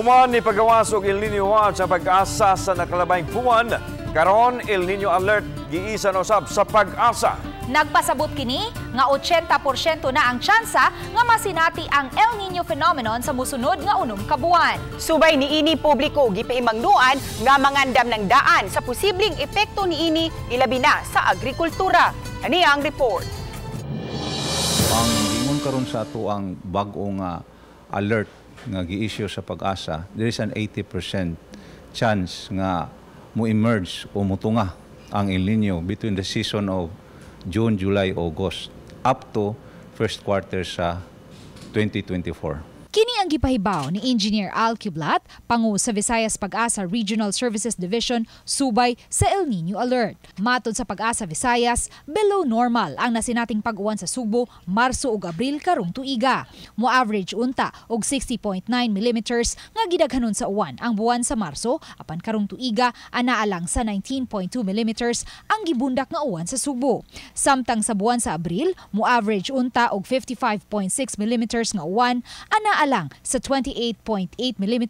Human ni pagawas og El Niño Watch sa pag-asa sa nakalabayng buwan. Karon El Niño Alert giisa na usab sa pag-asa. Nagpasabot kini nga 80% na ang tsansa nga masinati ang El Niño phenomenon sa musunod nga unom ka buwan. Subay niini publiko gipaimangnuan nga mangandam ng daan sa posibleng epekto niini ilabi na sa agrikultura. Ani ang report. Ang ingon karon sa ato ang bag-ong alert nga gi-issue sa pag-asa, there is an 80% chance nga mo-emerge o mutunga ang El Niño between the season of June, July, August up to first quarter sa 2024. Kini ang gipahibaw ni Engineer Al Kiblat, pangu sa Visayas Pag-asa Regional Services Division, subay sa El Niño Alert. Matod sa Pag-asa Visayas, below normal ang nasinating pag-uwan sa Subo, Marso ug Abril karong tuiga. Mo-average unta og 60.9 mm nga gidaghanon sa uwan ang buwan sa Marso, apan karong tuiga anaa lang sa 19.2 mm ang gibundak nga uwan sa Subo. Samtang sa buwan sa Abril, mo-average unta og 55.6 mm nga uwan, anaa lang sa 28.8 mm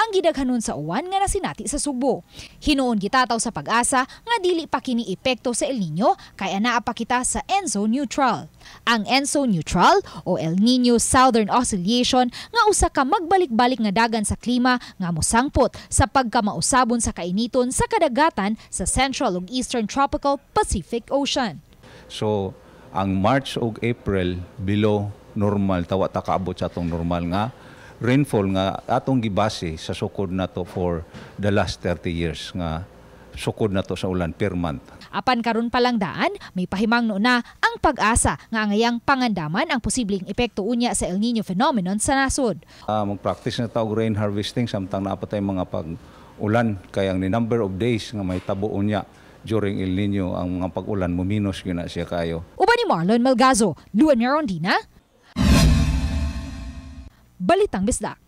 ang gidaghanon sa uwan nga nasinati sa Subo. Hinuon gitataw sa Pag-asa nga dili pa kini epekto sa El Niño kay anaa pa kita sa ENSO neutral. Ang ENSO neutral o El Niño Southern Oscillation nga usa ka magbalik-balik nga dagan sa klima nga mosangpot sa pagkamausabon sa kainiton sa kadagatan sa Central ug Eastern Tropical Pacific Ocean. So ang March ug April below normal, tawa ta kaabot sa atong normal nga rainfall nga atong gibase sa sukod nato for the last 30 years nga sukod nato sa ulan per month. Apan karon pa lang daan, may pahimangno na ang Pag-asa nga angayang pangandaman ang posibleng epekto unya sa El Niño phenomenon sa nasod. Mag-practice na taog rain harvesting samtang naapatay mga pag-ulan kay ang number of days nga may tabo unya during El Niño ang mga pag-ulan muminos gyud na siya kayo. Uban ni Marlon Malgazo, Luan Mirondina, Balitang Bisdak.